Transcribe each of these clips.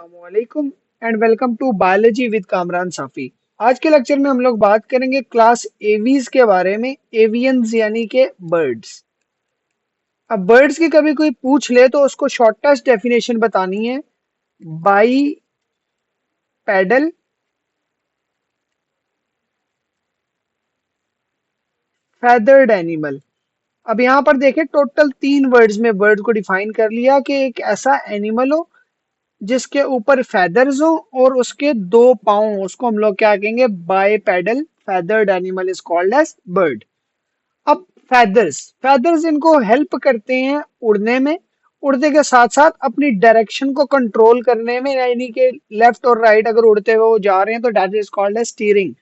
अस्सलामुअलैकुम and welcome to biology with Kamran Safi. आज के लेक्चर में हम लोग बात करेंगे क्लास एवीज के बारे में। एवियंस यानी के बर्ड्स। अब बर्ड्स की कभी कोई पूछ ले तो उसको शॉर्टेस्ट डेफिनेशन बतानी है। Bipedal feathered animal. अब यहाँ पर देखें, टोटल 3 वर्ड्स में बर्ड को डिफाइन कर लिया कि एक ऐसा एनिमल हो जिसके ऊपर फेदर्स हो और उसके 2 पाँव हो, उसको हम लोग क्या कहेंगे? Bipedal feathered animal is called as bird. अब फेदर्स फेदर्स इनको हेल्प करते हैं उड़ने में। उड़ने के साथ साथ अपनी डायरेक्शन को कंट्रोल करने में, यानी कि लेफ्ट और राइट अगर उड़ते हुए वो जा रहे हैं तो that is called as steering.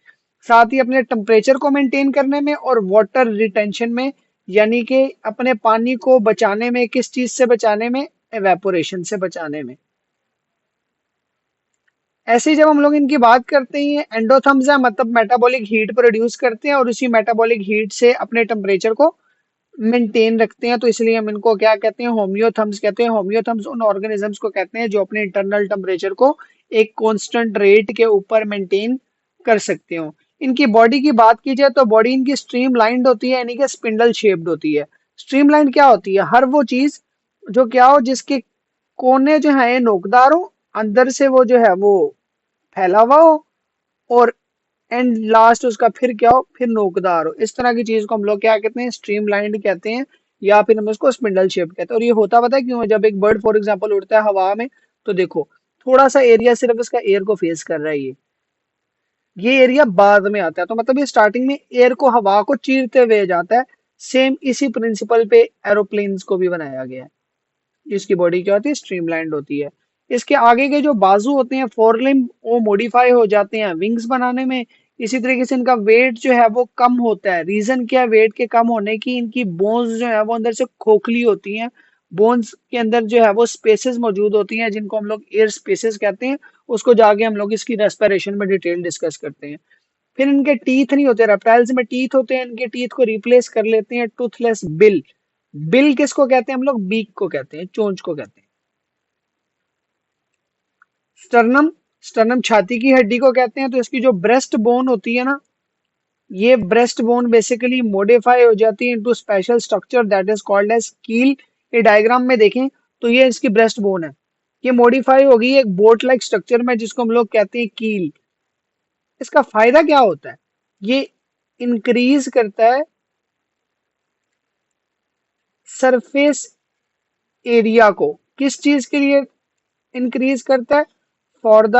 साथ ही अपने टेम्परेचर को मेंटेन करने में और वाटर रिटेंशन में, यानी कि अपने पानी को बचाने में। किस चीज से बचाने में? एवेपोरेशन से बचाने में। ऐसे ही जब हम लोग इनकी बात करते हैं, एंडोथर्म्स है, मतलब मेटाबॉलिक हीट प्रोड्यूस करते हैं और उसी मेटाबॉलिक हीट से अपने टेम्परेचर को मेंटेन रखते हैं। तो इसलिए हम इनको क्या कहते हैं? होम्योथर्म्स कहते हैं। होम्योथर्म्स उन ऑर्गेनिजम्स को कहते हैं जो अपने इंटरनल टेम्परेचर को एक कांस्टेंट रेट के ऊपर मेंटेन कर सकते हो। इनकी बॉडी की बात की जाए तो बॉडी इनकी स्ट्रीम लाइंड होती है, यानी कि स्पिंडल शेप्ड होती है। स्ट्रीम लाइंड क्या होती है? हर वो चीज जो क्या हो, जिसके कोने जो है नोकदार हो, अंदर से वो जो है वो फैला हुआ हो, और एंड लास्ट उसका फिर क्या हो? फिर नोकदार हो। इस तरह की चीज को हम लोग क्या कहते हैं? स्ट्रीम लाइंड कहते हैं, या फिर हम इसको स्पिंडल शेप कहते हैं। और ये होता पता है क्यों है? जब एक बर्ड फॉर एग्जाम्पल उड़ता है हवा में, तो देखो थोड़ा सा एरिया सिर्फ इसका एयर को फेस कर रहा है। ये एरिया बाद में आता है, तो मतलब ये स्टार्टिंग में एयर को, हवा को चीरते हुए जाता है। सेम इसी प्रिंसिपल पे एरोप्लेन्स को भी बनाया गया है। इसकी बॉडी क्या होती है? स्ट्रीमलाइंड होती है। इसके आगे के जो बाजू होते हैं, फोरलिम्ब, वो मॉडिफाई हो जाते हैं विंग्स बनाने में। इसी तरीके से इनका वेट जो है वो कम होता है। रीजन क्या है वेट के कम होने की? इनकी बोन्स जो है वो अंदर से खोखली होती हैं। बोन्स के अंदर जो है वो स्पेसेस मौजूद होती हैं, जिनको हम लोग एयर स्पेसेस कहते हैं। उसको जाके हम लोग इसकी रेस्पिरेशन में डिटेल डिस्कस करते हैं। फिर इनके टीथ नहीं होते। रेप्टाइल्स में टीथ होते हैं, इनके टीथ को रिप्लेस कर लेते हैं टूथलेस बिल। बिल किसको कहते हैं? हम लोग बीक को कहते हैं, चोंच को कहते हैं। स्टर्नम स्टर्नम छाती की हड्डी को कहते हैं। तो इसकी जो ब्रेस्ट बोन होती है ना, ये ब्रेस्ट बोन बेसिकली मॉडिफाई हो जाती है into special structure that is called as keel. ये डायग्राम में देखें तो ये इसकी ब्रेस्ट बोन है। ये मॉडिफाई होगी एक बोट लाइक स्ट्रक्चर में, जिसको हम लोग कहते हैं कील। इसका फायदा क्या होता है? ये इंक्रीज करता है सरफेस एरिया को। किस चीज के लिए इंक्रीज करता है? For the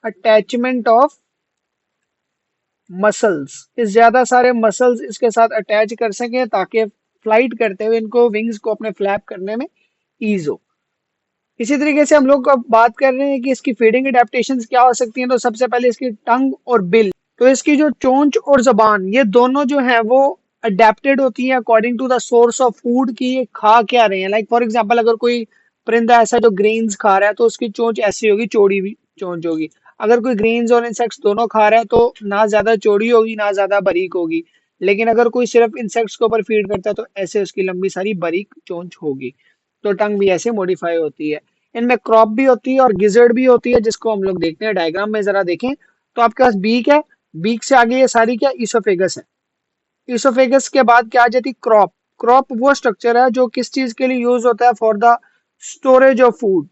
attachment of muscles. इस ज्यादा सारे मसल्स इसके साथ अटैच कर सके, ताकि फ्लाइट करते हुए इनको, विंग्स को अपने फ्लैप करने में ईज हो। इसी तरीके से हम लोग अब बात कर रहे हैं कि इसकी फीडिंग एडेप्टेशंस क्या हो सकती हैं। तो सबसे पहले इसकी टंग और बिल। तो इसकी जो चोंच और जबान, ये दोनों जो है वो अडेप्टेड होती है according to the source of food की ये खा क्या रहे हैं। लाइक फॉर एग्जांपल, अगर कोई परिंदा ऐसा जो ग्रेन्स खा रहा है तो उसकी चोंच ऐसी होगी, चौड़ी हुई चोंच होगी। अगर कोई ग्रेन्स और इंसेक्ट्स दोनों खा रहा है तो ना ज्यादा चौड़ी होगी ना ज्यादा बारीक होगी। लेकिन अगर कोई सिर्फ इंसेक्ट्स के ऊपर फीड करता है तो ऐसे उसकी लंबी सारी बारीक चोंच होगी। तो टंग भी ऐसे मॉडिफाई होती है। इनमें क्रॉप भी होती है और गिजर्ड भी होती है, जिसको हम लोग देखते हैं डायग्राम में। जरा देखें तो आपके पास बीक है, बीक से आगे ये सारी क्या ईसोफेगस है। ईसोफेगस के बाद क्या आ जाती? क्रॉप। क्रॉप वो स्ट्रक्चर है जो किस चीज के लिए यूज होता है? For the storage of food.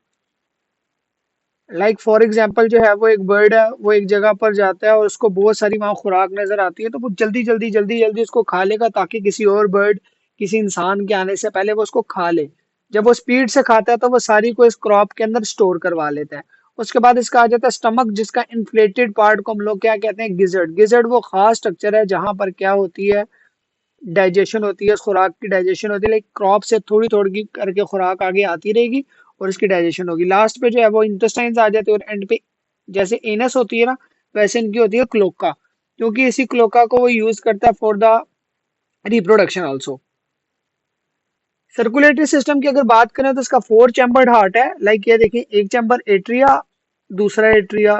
Like for example जो है वो एक बर्ड है, वो एक जगह पर जाता है और उसको बहुत सारी वहां खुराक नजर आती है, तो वो जल्दी जल्दी जल्दी जल्दी उसको खा लेगा, ताकि किसी और बर्ड, किसी इंसान के आने से पहले वो उसको खा ले। जब वो स्पीड से खाता है तो वो सारी को इस क्रॉप के अंदर स्टोर करवा लेता है। उसके बाद इसका आ जाता है स्टमक, जिसका इन्फ्लेटेड पार्ट को हम लोग क्या कहते हैं? गिजर्ड। गिजर्ड वो खास स्ट्रक्चर है जहां पर क्या होती है? डाइजेशन होती है, उस खुराक की डाइजेशन होती है। लाइक क्रॉप से थोड़ी थोड़ी करके खुराक आगे आती रहेगी और इसकी डाइजेशन होगी। लास्ट पे जो है वो इंटेस्टाइन्स आ जाते हैं, और एंड पे जैसे एनस होती है ना, वैसे इनकी होती है क्लोका, क्योंकि इसी क्लोका को वो यूज करता है for the reproduction also. Circulatory system की अगर बात करें तो इसका 4 चैम्बर्ड हार्ट है। लाइक ये देखिए, एक चैम्बर एट्रिया, दूसरा atria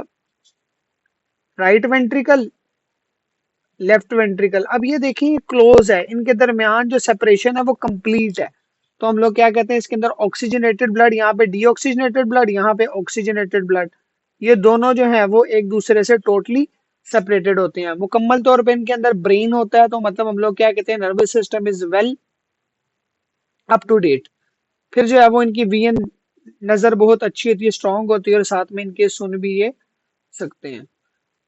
right ventricle, left ventricle. अब ये देखिए क्लोज है, इनके दरमियान जो सेपरेशन है वो कंप्लीट है। तो हम लोग क्या कहते हैं इसके अंदर ऑक्सीजनेटेड ब्लड, यहाँ पे डीऑक्सीजनेटेड ब्लड, यहाँ पे ऑक्सीजनेटेड ब्लड, ये दोनों जो है वो एक दूसरे से टोटली सेपरेटेड होते हैं। मुकम्मल तौर पे इनके अंदर ब्रेन होता है, तो मतलब हम लोग क्या कहते हैं nervous system is well up to date. फिर जो है वो इनकी वीएन नजर बहुत अच्छी होती है, स्ट्रांग होती है, और साथ में इनके सुन भी ये सकते हैं।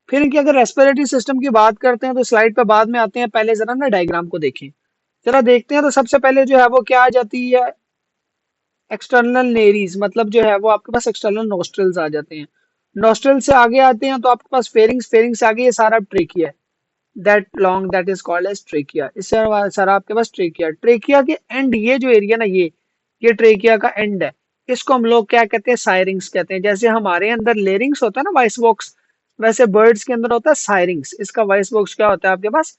फिर इनके अगर रेस्पिरेटरी सिस्टम की बात करते हैं तो स्लाइड पे बाद में आते हैं, पहले जरा ना डायग्राम को देखें, जरा देखते हैं। तो सबसे पहले जो है वो क्या आ जाती है, एक्सटर्नल नेरीज, मतलब जो है वो आपके पास एक्सटर्नल नोस्ट्रल्स आ जाते हैं। नोस्ट्रल से आगे आते हैं तो आपके पास फेरिंग्स, फेरिंग्स से आगे ये सारा ट्रेकिया है, that long that is called as trachea. इससे सारा आपके पास ट्रेकिया, ट्रेकिया के एंड ये जो एरिया ना, ये ट्रेकिया का एंड है, इसको हम लोग क्या कहते हैं सायरिंग्स कहते हैं। जैसे हमारे अंदर लेरिंग्स होता है ना वॉइस बॉक्स, वैसे बर्ड्स के अंदर होता है सायरिंग्स। इसका वॉइस बॉक्स क्या होता है आपके पास,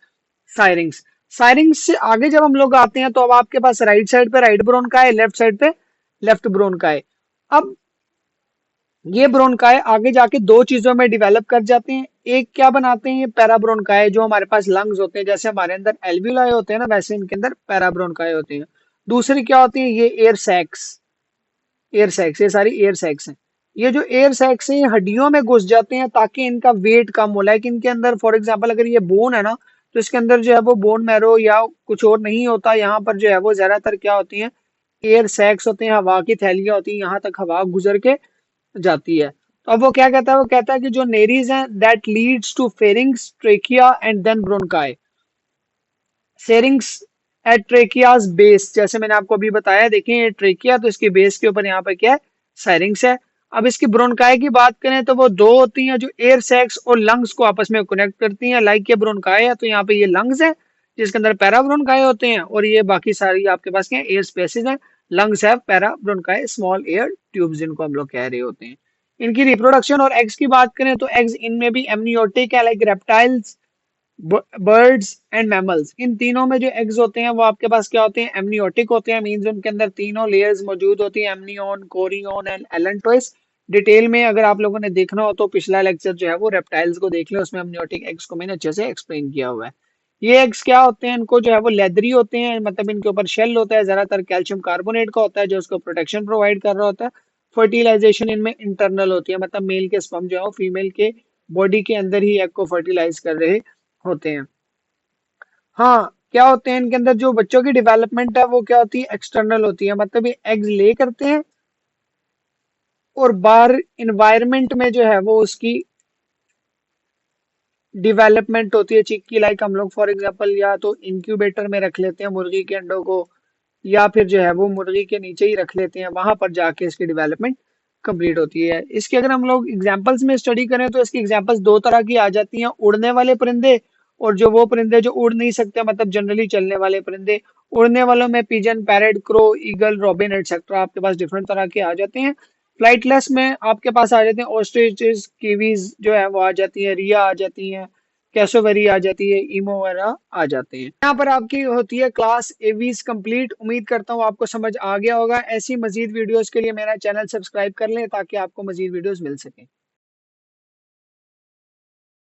सायरिंग्स। सायरिंग्स से आगे जब हम लोग आते हैं तो अब आपके पास राइट साइड पे राइट ब्रोन का है, लेफ्ट साइड पे लेफ्ट ब्रोन का है। अब ये ब्रोनकाई आगे जाके दो चीजों में डिवेलप कर जाते हैं। एक क्या बनाते हैं, ये पैराब्रोनकाई, जो हमारे पास लंग्स होते हैं, जैसे हमारे अंदर एल्वियोलाई होते हैं ना, वैसे इनके अंदर पैराब्रोनकाई होते हैं। दूसरी क्या होती है, ये एयर सैक्स, एयर सैक्स, ये सारी एयर सैक्स हैं। ये जो एयर सैक्स हैं ये हड्डियों में घुस जाते हैं ताकि इनका वेट कम हो। लाइक इनके अंदर फॉर एग्जाम्पल अगर ये बोन है ना, तो इसके अंदर जो है वो बोन मैरो या कुछ और नहीं होता, यहाँ पर जो है वो ज्यादातर क्या होती है, एयर सैक्स होते हैं, हवा की थैलियां होती हैं, यहाँ तक हवा गुजर के जाती है। तो अब वो क्या कहता है, वो कहता है कि जो नेरीज हैं that leads to pharynx, trachea and then bronchi. Syrinx at trachea's base, जैसे मैंने आपको अभी बताया, देखिए ये ट्रेकिया, तो इसके बेस के ऊपर यहाँ पे क्या है, सेरिंग्स है। अब इसकी ब्रोनकाई की बात करें तो वो दो होती हैं जो एयर सैक्स और लंग्स को आपस में कनेक्ट करती हैं। लाइक ये ब्रोनकाई है तो यहाँ पे ये लंग्स है जिसके अंदर पैरा ब्रोनकाई होते हैं, और ये बाकी सारी आपके पास क्या एयर स्पेसिस हैं। लंग्स है, para bronchi small air tubes जिनको हम लोग कह रहे होते हैं। इनकी रिप्रोडक्शन और एग्स की बात करें तो एग्स इनमें भी एमनियोटिक है, like reptiles, birds and mammals. इन तीनों में जो एग्स होते हैं वो आपके पास क्या होते हैं, एमनियोटिक होते हैं। मींस उनके अंदर तीनों लेयर्स मौजूद होती हैं, amnion, chorion and allantois. Detail में अगर आप लोगों ने देखना हो तो पिछला लेक्चर जो है वो रेप्टाइल्स को देख लें, उसमें एमनियोटिक एग्स को मैंने अच्छे से एक्सप्लेन किया हुआ है। ये एग्स क्या होते हैं, इनको जो है वो लेदरी होते हैं, मतलब इनके ऊपर शेल होता है, ज्यादातर कैल्शियम कार्बोनेट का होता है जो उसको प्रोटेक्शन प्रोवाइड कर रहा होता है। फर्टिलाइजेशन इनमें इंटरनल होती है, मतलब मेल के स्पर्म जो है वो फीमेल के बॉडी के अंदर ही एग को फर्टिलाइज कर रहे होते हैं। हाँ, क्या होते हैं इनके अंदर जो बच्चों की डेवलपमेंट है वो क्या होती है, एक्सटर्नल होती है, मतलब ये एग्स ले करते हैं और बाहर इन्वायरमेंट में जो है वो उसकी डेवलपमेंट होती है चिक्की। लाइक हम लोग फॉर एग्जांपल या तो इंक्यूबेटर में रख लेते हैं मुर्गी के अंडों को, या फिर जो है वो मुर्गी के नीचे ही रख लेते हैं, वहां पर जाके इसकी डेवलपमेंट कंप्लीट होती है। इसके अगर हम लोग एग्जांपल्स में स्टडी करें तो इसकी एग्जांपल्स दो तरह की आ जाती हैं, उड़ने वाले परिंदे और जो वो परिंदे जो उड़ नहीं सकते, मतलब जनरली चलने वाले परिंदे। उड़ने वालों में pigeon, parrot, crow, eagle, robin etcetera आपके पास डिफरेंट तरह के आ जाते हैं। फ्लाइटलेस में आपके पास आ जाते हैं ऑस्ट्रिचेस, कीवीज जो है वो आ जाती है, रिया आ जाती हैं, कैसोवेरी आ जाती है, ईमो वगैरह आ जाते हैं। यहाँ पर आपकी होती है क्लास एवीज कंप्लीट। उम्मीद करता हूँ आपको समझ आ गया होगा। ऐसी मजीद वीडियोस के लिए मेरा चैनल सब्सक्राइब कर लें ताकि आपको मजीद वीडियोस मिल सके।